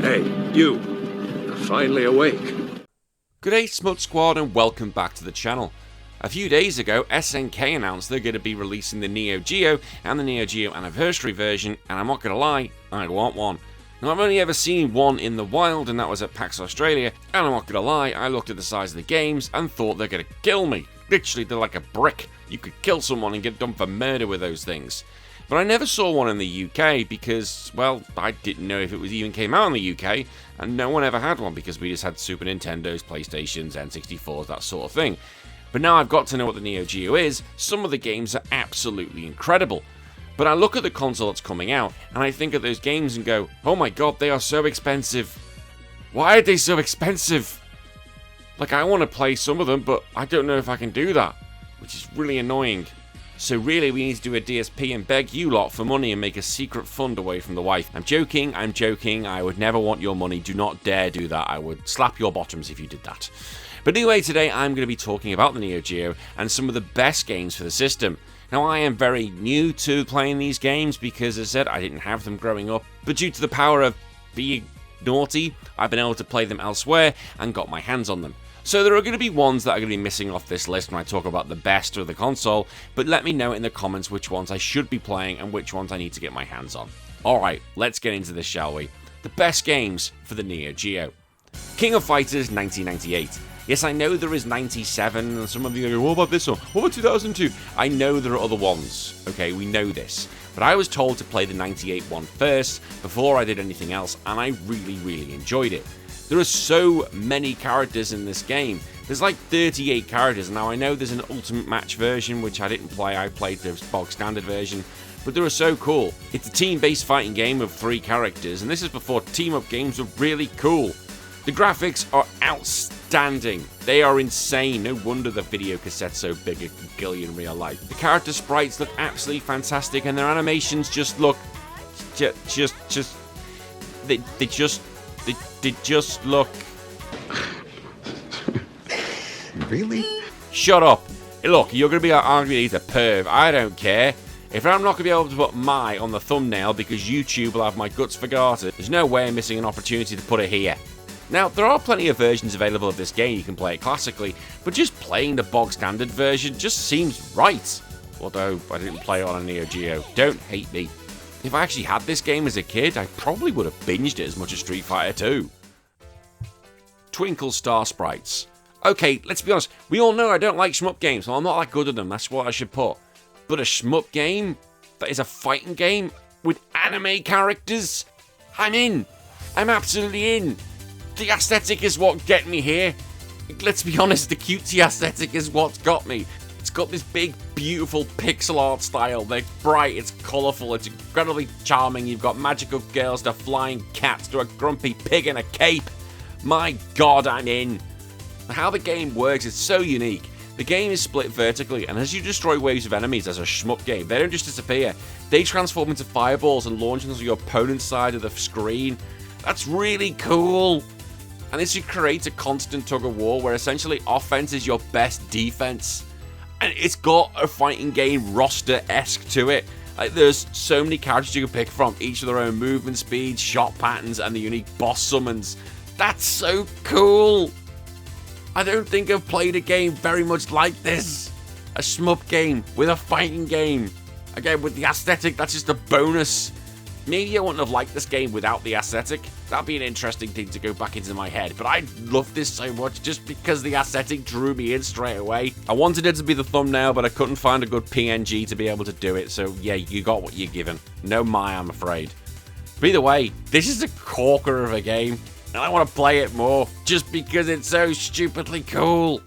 Hey, you. You're finally awake. G'day Smut Squad and welcome back to the channel. A few days ago, SNK announced they're going to be releasing the Neo Geo and the Neo Geo Anniversary version, and I'm not going to lie, I want one. Now, I've only ever seen one in the wild, and that was at PAX Australia, and I'm not going to lie, I looked at the size of the games and thought they're going to kill me. Literally, they're like a brick. You could kill someone and get done for murder with those things. But I never saw one in the UK because, well, I didn't know if it was even came out in the UK, and no one ever had one because we just had Super Nintendos, PlayStations, N64s, that sort of thing. But now I've got to know what the Neo Geo is, some of the games are absolutely incredible. But I look at the console that's coming out, and I think of those games and go, oh my god, they are so expensive. Why are they so expensive? Like, I want to play some of them, but I don't know if I can do that, which is really annoying. So really, we need to do a DSP and beg you lot for money and make a secret fund away from the wife. I'm joking, I would never want your money, do not dare do that, I would slap your bottoms if you did that. But anyway, today I'm going to be talking about the Neo Geo and some of the best games for the system. Now, I am very new to playing these games because, as I said, I didn't have them growing up, but due to the power of being naughty, I've been able to play them elsewhere and got my hands on them. So there are going to be ones that are going to be missing off this list when I talk about the best of the console, but let me know in the comments which ones I should be playing and which ones I need to get my hands on. Alright, let's get into this, shall we? The best games for the Neo Geo. King of Fighters 1998. Yes, I know there is 97, and some of you go, what about this one? What about 2002? I know there are other ones, okay, we know this. But I was told to play the 98 one first, before I did anything else, and I really enjoyed it. There are so many characters in this game. There's like 38 characters. Now, I know there's an Ultimate Match version, which I didn't play. I played the bog standard version. But they were so cool. It's a team-based fighting game of 3 characters, and this is before team-up games were really cool. The graphics are outstanding. They are insane. No wonder the video cassette's so big it can kill you in real life. The character sprites look absolutely fantastic, and their animations just look... They just look... Really? Shut up. Look, you're going to be arguing he's a perv. I don't care. If I'm not going to be able to put my on the thumbnail because YouTube will have my guts for garter, there's no way I'm missing an opportunity to put it here. Now, there are plenty of versions available of this game. You can play it classically, but just playing the bog standard version just seems right. Although, I didn't play it on a Neo Geo. Don't hate me. If I actually had this game as a kid, I probably would have binged it as much as Street Fighter 2. Twinkle Star Sprites. Okay, let's be honest, we all know I don't like shmup games, so I'm not that good at them, that's what I should put. But a shmup game that is a fighting game with anime characters? I'm in. I'm absolutely in. The aesthetic is what get me here. Let's be honest, the cutesy aesthetic is what's got me. It's got this big, beautiful pixel art style. They're bright, it's colourful, it's incredibly charming. You've got magical girls to flying cats to a grumpy pig in a cape. My god, I'm in. How the game works is so unique. The game is split vertically, and as you destroy waves of enemies as a shmup game, they don't just disappear. They transform into fireballs and launch into your opponent's side of the screen. That's really cool. And this creates a constant tug-of-war where essentially offense is your best defense. And it's got a fighting game roster-esque to it. Like, there's so many characters you can pick from, each with their own movement speeds, shot patterns, and the unique boss summons. That's so cool! I don't think I've played a game very much like this. A shmup game with a fighting game. Again, with the aesthetic, that's just a bonus. Maybe I wouldn't have liked this game without the aesthetic. That'd be an interesting thing to go back into my head. But I love this so much just because the aesthetic drew me in straight away. I wanted it to be the thumbnail, but I couldn't find a good PNG to be able to do it. So yeah, you got what you're given. No I'm afraid. But either way, this is a corker of a game. And I want to play it more just because it's so stupidly cool.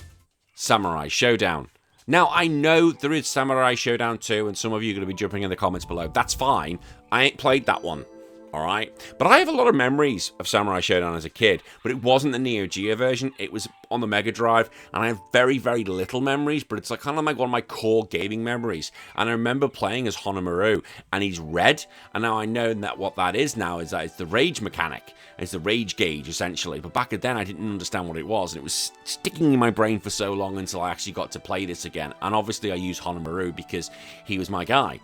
Samurai Showdown. Now, I know there is Samurai Showdown 2, and some of you are going to be jumping in the comments below. That's fine. I ain't played that one. Alright? But I have a lot of memories of Samurai Showdown as a kid, but it wasn't the Neo Geo version, it was on the Mega Drive, and I have very little memories, but it's like kind of like one of my core gaming memories. And I remember playing as Honamaru, and he's red, and now I know that what that is now is that it's the rage mechanic. It's the rage gauge, essentially. But back then, I didn't understand what it was, and it was sticking in my brain for so long until I actually got to play this again. And obviously, I used Honamaru because he was my guy.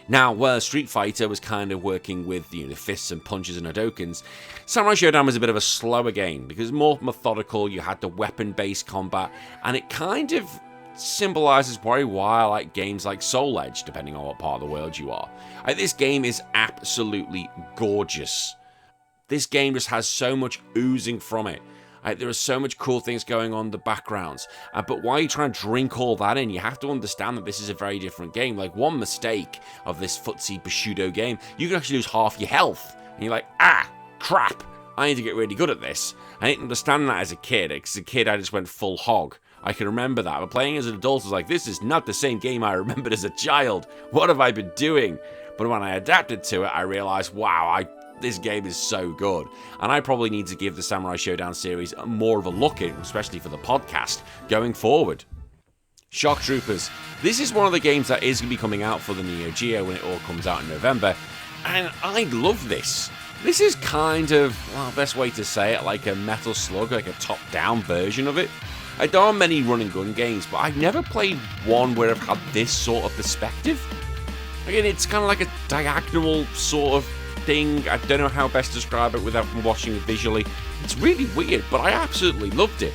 Now, where Street Fighter was kind of working with the fists and punches and Hadokens, Samurai Showdown was a bit of a slower game because more methodical. You had the weapon-based combat, and it kind of symbolizes very well like games like Soul Edge, depending on what part of the world you are. This game is absolutely gorgeous. This game just has so much oozing from it. There are so much cool things going on in the backgrounds. But while you try and drink all that in, you have to understand that this is a very different game. Like, one mistake of this footsie Bushido game, you can actually lose half your health. And you're like, crap, I need to get really good at this. I didn't understand that as a kid. As a kid, I just went full hog. I can remember that. But playing as an adult, I was like, this is not the same game I remembered as a child. What have I been doing? But when I adapted to it, I realized, wow, this game is so good. And I probably need to give the Samurai Showdown series more of a look in, especially for the podcast, going forward. Shock Troopers. This is one of the games that is going to be coming out for the Neo Geo when it all comes out in November. And I love this. This is kind of, well, best way to say it, like a Metal Slug, like a top-down version of it. There are many run-and-gun games, but I've never played one where I've had this sort of perspective. Again, it's kind of like a diagonal sort of thing. I don't know how best to describe it without watching it visually. It's really weird, but I absolutely loved it.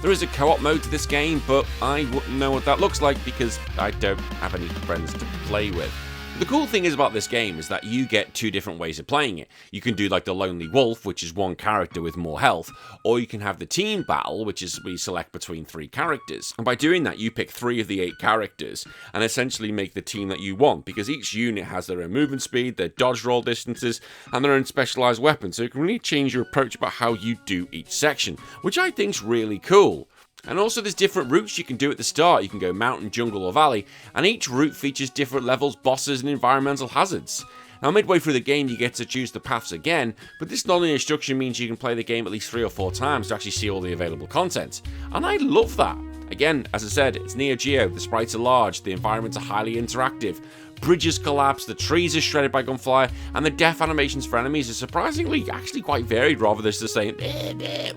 There is a co-op mode to this game, but I wouldn't know what that looks like because I don't have any friends to play with. The cool thing is about this game is that you get two different ways of playing it. You can do like the Lonely Wolf, which is one character with more health, or you can have the team battle, which is where you select between 3 characters. And by doing that, you pick 3 of the 8 characters and essentially make the team that you want, because each unit has their own movement speed, their dodge roll distances, and their own specialized weapons, so you can really change your approach about how you do each section, which I think is really cool. And also there's different routes you can do at the start. You can go mountain, jungle or valley, and each route features different levels, bosses and environmental hazards. Now midway through the game you get to choose the paths again, but this non-linear structure means you can play the game at least 3 or 4 times to actually see all the available content. And I love that. Again, as I said, it's Neo Geo, the sprites are large, the environments are highly interactive, bridges collapse, the trees are shredded by gunfire, and the death animations for enemies are surprisingly actually quite varied rather than just the same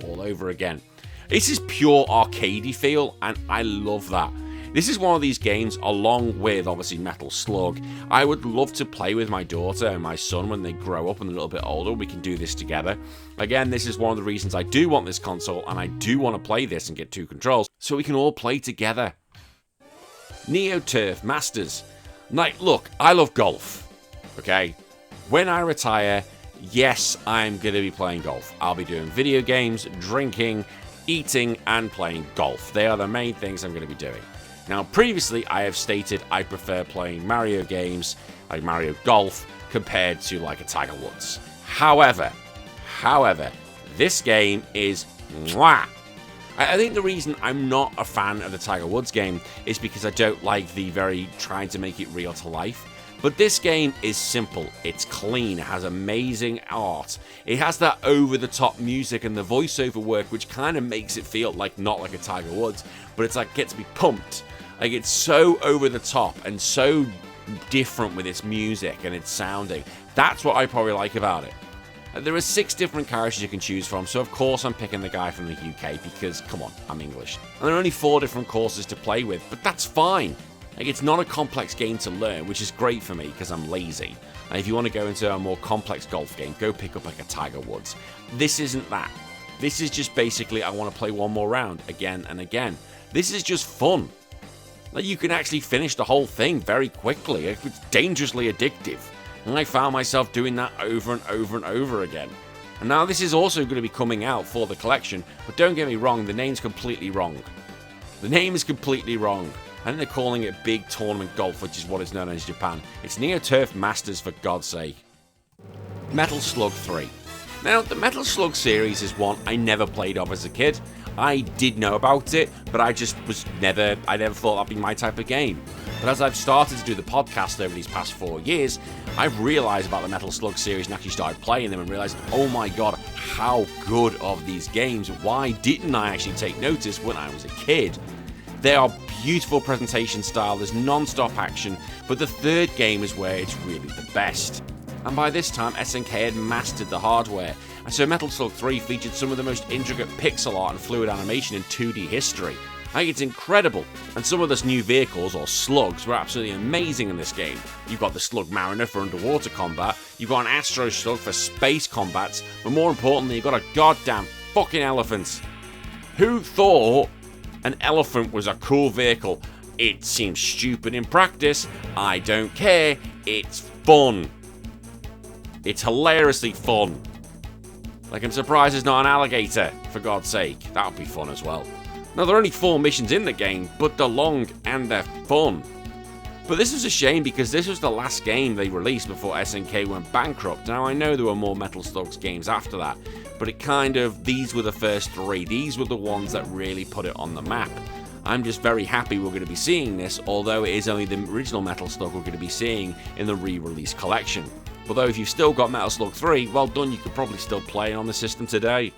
all over again. This is pure arcadey feel, and I love that. This is one of these games, along with, obviously, Metal Slug, I would love to play with my daughter and my son when they grow up and a little bit older. We can do this together. Again, this is one of the reasons I do want this console, and I do want to play this and get 2 controls, so we can all play together. Neo Turf Masters. Like, look, I love golf, okay? When I retire, yes, I'm going to be playing golf. I'll be doing video games, drinking, eating and playing golf. They are the main things I'm going to be doing. Now, previously, I have stated I prefer playing Mario games, like Mario Golf, compared to like a Tiger Woods. However, this game is mwah. I think the reason I'm not a fan of the Tiger Woods game is because I don't like the very trying to make it real to life. But this game is simple, it's clean, it has amazing art, it has that over-the-top music and the voiceover work which kind of makes it feel like not like a Tiger Woods, but it's like gets me pumped. Like it's so over-the-top and so different with its music and its sounding. That's what I probably like about it. There are 6 different characters you can choose from, so of course I'm picking the guy from the UK because, come on, I'm English. And there are only 4 different courses to play with, but that's fine. Like, it's not a complex game to learn, which is great for me because I'm lazy. And if you want to go into a more complex golf game, go pick up like a Tiger Woods. This isn't that. This is just basically I want to play one more round again and again. This is just fun. Like, you can actually finish the whole thing very quickly. It's dangerously addictive. And I found myself doing that over and over and over again. And now this is also going to be coming out for the collection, but don't get me wrong, the name's completely wrong. The name is completely wrong. I think they're calling it Big Tournament Golf, which is what it's known as in Japan. It's Neo Turf Masters, for God's sake. Metal Slug 3. Now, the Metal Slug series is one I never played of as a kid. I did know about it, but I never thought that'd be my type of game. But as I've started to do the podcast over these past 4 years, I've realised about the Metal Slug series and actually started playing them and realised, oh my god, how good of these games. Why didn't I actually take notice when I was a kid? They are beautiful presentation style, there's non-stop action, but the 3rd game is where it's really the best. And by this time, SNK had mastered the hardware, and so Metal Slug 3 featured some of the most intricate pixel art and fluid animation in 2D history. Like, it's incredible. And some of the new vehicles, or slugs, were absolutely amazing in this game. You've got the Slug Mariner for underwater combat, you've got an Astro Slug for space combats, but more importantly, you've got a goddamn fucking elephant. Who thought an elephant was a cool vehicle? It seems stupid in practice. I don't care. It's fun. It's hilariously fun. Like, I'm surprised there's not an alligator, for God's sake. That would be fun as well. Now, there are only 4 missions in the game, but they're long and they're fun. But this was a shame because this was the last game they released before SNK went bankrupt. Now, I know there were more Metal Slugs games after that, but these were the first 3. These were the ones that really put it on the map. I'm just very happy we're going to be seeing this, although it is only the original Metal Slug we're going to be seeing in the re-release collection. Although if you've still got Metal Slug 3, well done, you could probably still play it on the system today.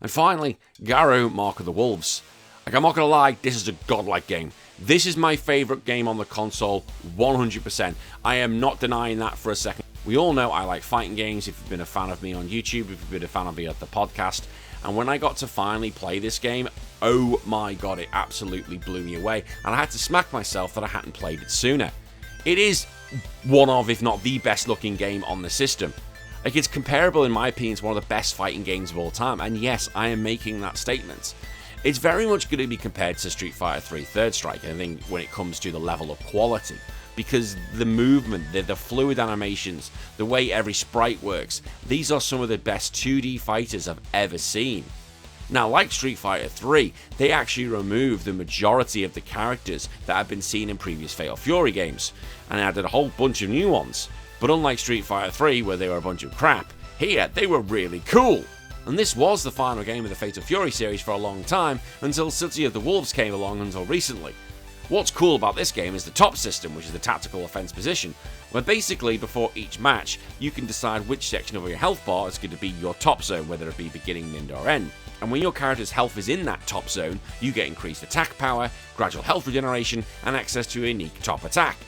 And finally, Garou, Mark of the Wolves. Like, I'm not going to lie, this is a godlike game. This is my favourite game on the console, 100%. I am not denying that for a second. We all know I like fighting games, if you've been a fan of me on YouTube, if you've been a fan of me at the podcast. And when I got to finally play this game, oh my god, it absolutely blew me away. And I had to smack myself that I hadn't played it sooner. It is one of, if not the best looking game on the system. Like, it's comparable, in my opinion, to one of the best fighting games of all time. And yes, I am making that statement. It's very much going to be compared to Street Fighter 3 Third Strike, I think, when it comes to the level of quality. Because the movement, the fluid animations, the way every sprite works, these are some of the best 2D fighters I've ever seen. Now, like Street Fighter 3, they actually removed the majority of the characters that have been seen in previous Fatal Fury games, and added a whole bunch of new ones. But unlike Street Fighter 3, where they were a bunch of crap, here they were really cool. And this was the final game of the Fatal Fury series for a long time, until City of the Wolves came along until recently. What's cool about this game is the top system, which is the tactical offense position, where basically before each match, you can decide which section of your health bar is going to be your top zone, whether it be beginning, mid, or end. And when your character's health is in that top zone, you get increased attack power, gradual health regeneration, and access to a unique top attack.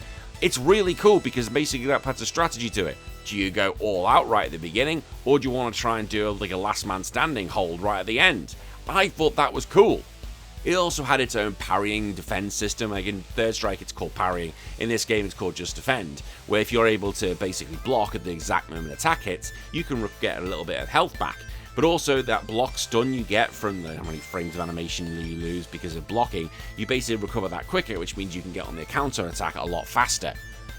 It's really cool because basically that adds a strategy to it. Do you go all out right at the beginning, or do you want to try and do like a last man standing hold right at the end? I thought that was cool. It also had its own parrying defense system. Like in Third Strike it's called parrying, in this game it's called just defend, where if you're able to basically block at the exact moment attack hits, you can get a little bit of health back. But also that block stun you get from how many frames of animation you lose because of blocking, you basically recover that quicker, which means you can get on the counter attack a lot faster.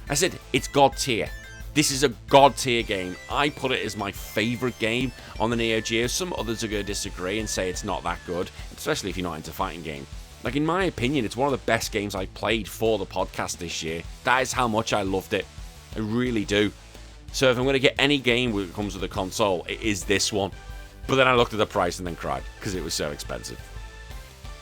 I said, it's god tier. This is a god tier game. I put it as my favourite game on the Neo Geo. Some others are going to disagree and say it's not that good, especially if you're not into fighting game. Like, in my opinion, it's one of the best games I played for the podcast this year. That is how much I loved it. I really do. So if I'm going to get any game that comes with a console, it is this one. But then I looked at the price and then cried, because it was so expensive.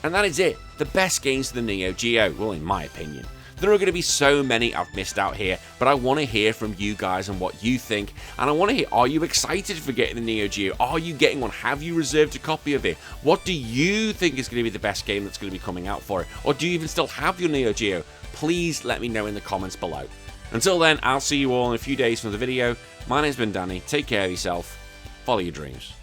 And that is it. The best games for the Neo Geo, well, in my opinion. There are going to be so many I've missed out here, but I want to hear from you guys and what you think. And I want to hear, are you excited for getting the Neo Geo? Are you getting one? Have you reserved a copy of it? What do you think is going to be the best game that's going to be coming out for it? Or do you even still have your Neo Geo? Please let me know in the comments below. Until then, I'll see you all in a few days from the video. My name's been Danny. Take care of yourself. Follow your dreams.